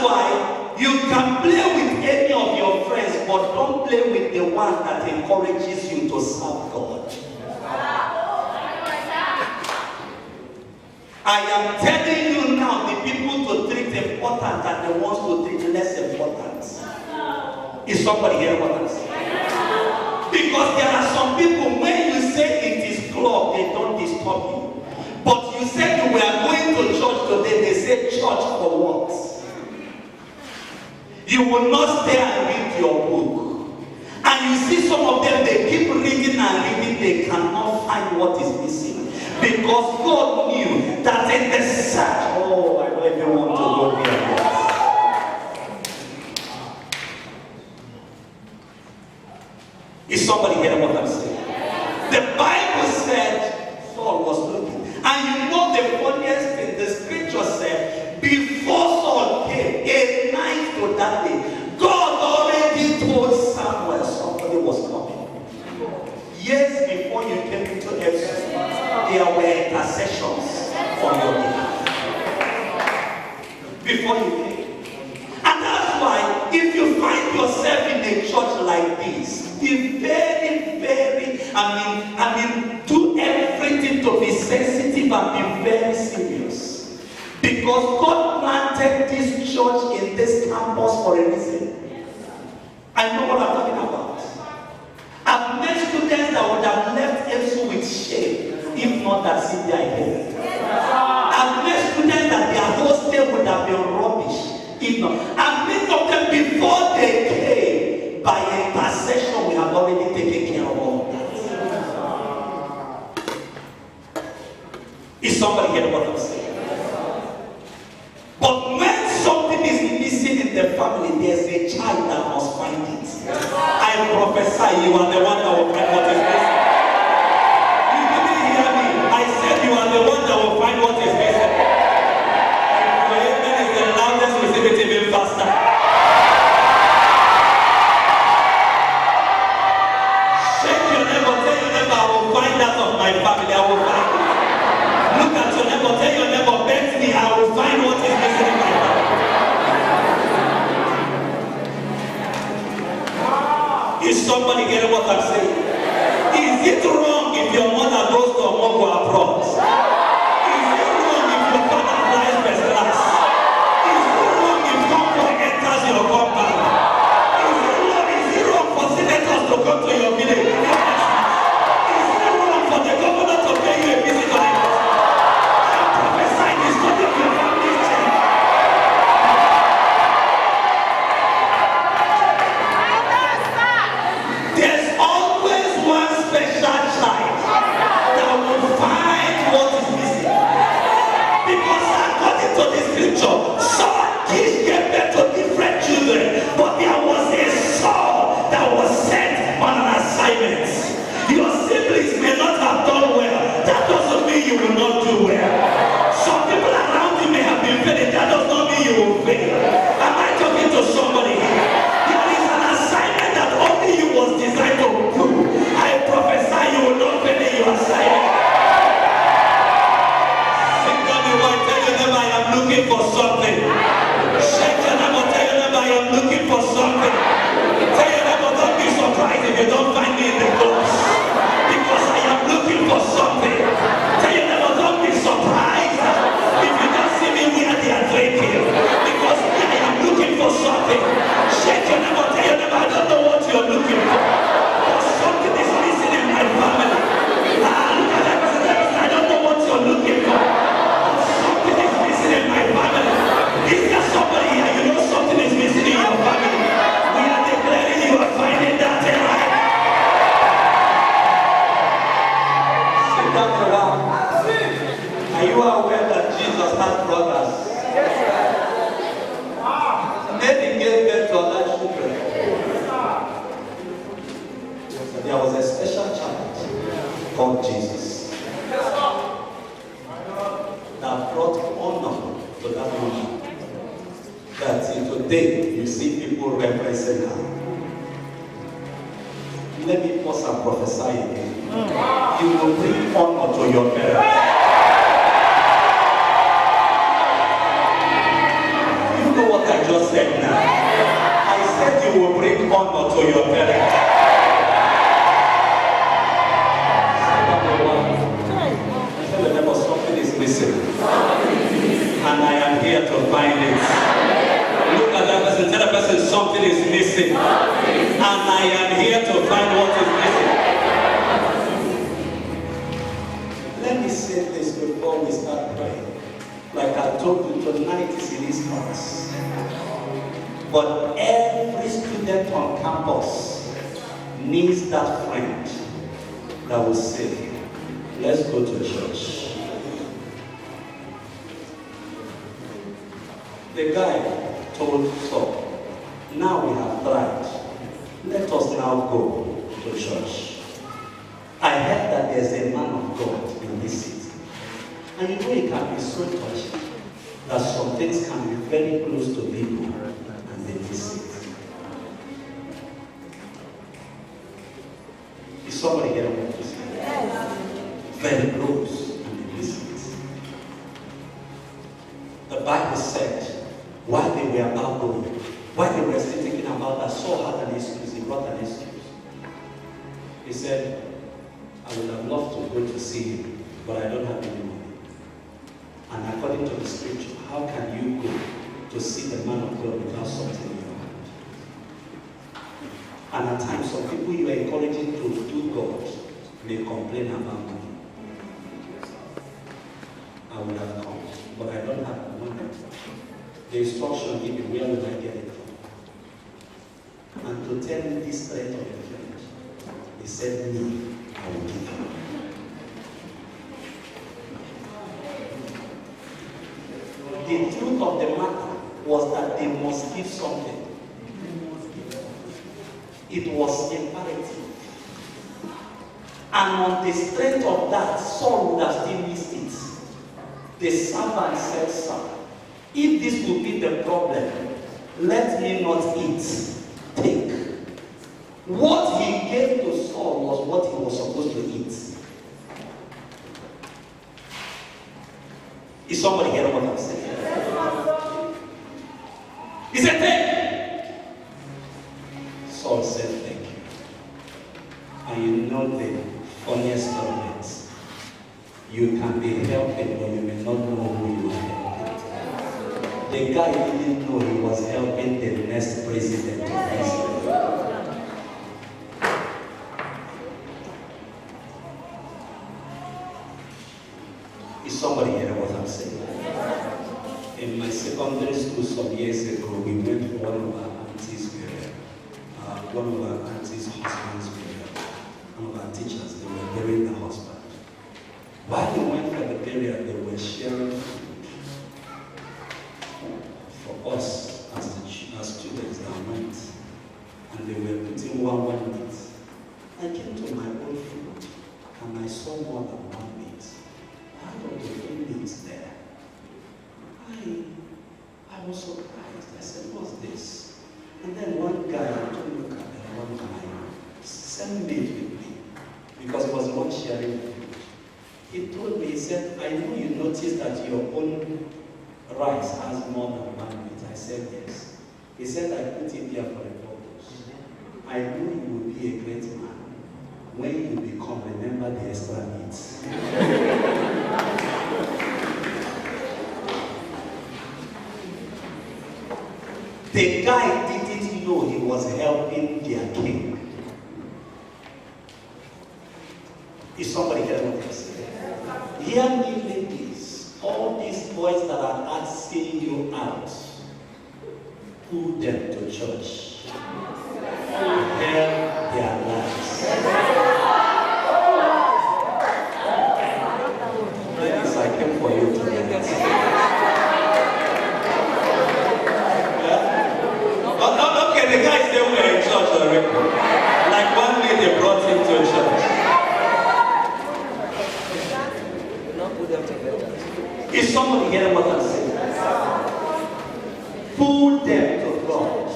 why you can play with any of your friends, but don't play with the one that encourages you to serve God. I am telling you now, the people to treat important and the ones to treat less important. Is somebody here what I'm saying? Because there are some people, when you say it is club, they don't disturb you. But you said you were going to church today, they say church for what? You will not stay and read your book. And you see some of them, they keep reading and reading, they cannot find what is missing. Because God knew that in the search, oh, I don't even want to go there. Is somebody hearing what I'm saying? The Bible said Saul was looking. And you know the funniest thing, the scripture said, before Saul came, a night to that day, God already told Samuel somebody was coming. Years before you came into Ephesus, there were intercessions on your behalf. Before you came. And that's why, if you find yourself in a church like this, be very, very, do everything to be sensitive and be very serious. Because God planted this church in this campus for a reason. I know what I'm talking about. I've met students that would have left EFSU with shame, if not that Cynthia here. I've met students that their hostel would have been rubbish, if not. And many of them, before they came, by intercession, we have already taken care of all that. Is somebody hearing what I'm saying? But when something is missing in the family, there's a child that must find it. I prophesy you are the one that will find what is missing. You didn't hear me. I said you are the one that will find what is missing. Your amen is the loudest, receive it even faster. Shake your neighbor, tell your neighbor, I will find that of my family, I will find it. Look at your neighbor, tell your neighbor, bet me, I will find what is missing in my family. Is somebody getting what I'm saying? Is it wrong if your mother goes to a Mogo abroad? Is it wrong if your father flies first class? Is it wrong if comfort enters your compound? Is it wrong for senators to come to your village? Is it wrong for the governor to pay you a visit on it? I prophesy this to your family change. There's always one special child that will find what is missing. Because according to the scripture, Saul gave birth to different children, but there was a Saul that was sent on an assignment. Your siblings may not have done well. That doesn't mean you will not do well. Some people around you may have been failing. That does not mean you will fail. Am I talking to somebody here? There is an assignment that only you was designed to do. I prophesy you will not fail in your assignment. Sit down and tell your neighbor I am looking for something. Shake your neighbor, tell your neighbor I am looking for something. Tell your neighbor don't be surprised if you don't find me in the clothes. Because I am looking for something. Tell your neighbor don't be surprised if you don't see me where they are drinking. Because I am looking for something. Shake your neighbor, tell your neighbor I don't know what you are looking for. But something is missing in my family. Look at that person, I don't know what you are looking for. But something is missing in my family. Is there somebody here, you know something is missing in your family? We are declaring you are finding that right. Sit down for a while. Are you aware that Jesus had brothers? Mary gave birth to other children. There was a special child called Jesus that brought honor to that woman. That today you see people represent her. Let me pause and prophesy again. You will bring honor to your parents. You know what I just tongue or to your belly. Tell the neighbor something is missing. And I am here to find it. Look at that person. Tell the person something is missing. And I am here to find what is missing. Let me say this before we start praying. Like I told you, tonight is in his house. But every student on campus needs that friend that will say, let's go to church. The guy told Saul, now we have tried. Let us now go to church. I heard that there's a man of God in this city. And you know it can be so touching that some things can be very close to people and they miss it. Is somebody here what to say? Yes. Very close and they miss it. The Bible said, while they were about going, while they were still thinking about that, Saul had an excuse. He brought an excuse. He said, I would have loved to go to see him, but I don't have any money. And according to the scripture, how can you go to see the man of God without something in your hand? And at times, some people you are encouraging to do God may complain about money. I would have come, but I don't have the money. The instruction given, where will I get it from? And to tell him this strength of your friend, he said, me, I will give you. The truth of the matter was that they must give something. It was imperative. And on the strength of that, Saul would have still missed it. The servant said, sir, if this will be the problem, let me not eat. Take. What he gave to Saul was what he was supposed to eat. Is somebody hearing what I'm saying? He said, take. Saul said, thank you. And you know the funniest of it. You can be helping, but you may not know who you are helping. The guy didn't know he was helping the next president of Israel. Is somebody hearing what I'm saying? In my secondary school some years ago, we went for one of our aunties' burial. One of our aunties' husband's burial. One of our teachers, they were burying the husband. While we went for the burial, they were sharing food for us as students that went. And they were putting one meat. I came to my own food and I saw more than one meat. Out of the three meats there, I was surprised. I said, what's this? And then one guy, I told look at it, one guy, send meat with me. Because he was the one sharing food. He told me, he said, I know you noticed that your own rice has more than one meat. I said, yes. He said, I put it there for a purpose. I know you will be a great man. When you become, remember the extra meats. The guy didn't know he was helping their king. Is somebody hearing what I'm saying? Hear me, ladies. All these boys that are asking you out, pull them to church. Help their lives. Ladies, I came for you tonight. Okay, the guys, they were in church already. Like one day they brought him to church. Is somebody hearing what I'm saying? Pull them to God.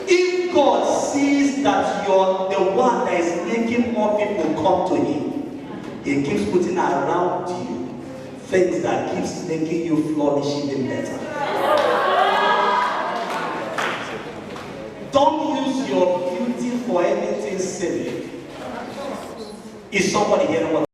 If God sees that you're the one that is making more people come to Him, He keeps putting around you things that keeps making you flourish even better. Don't use your for anything civic. Is somebody here know what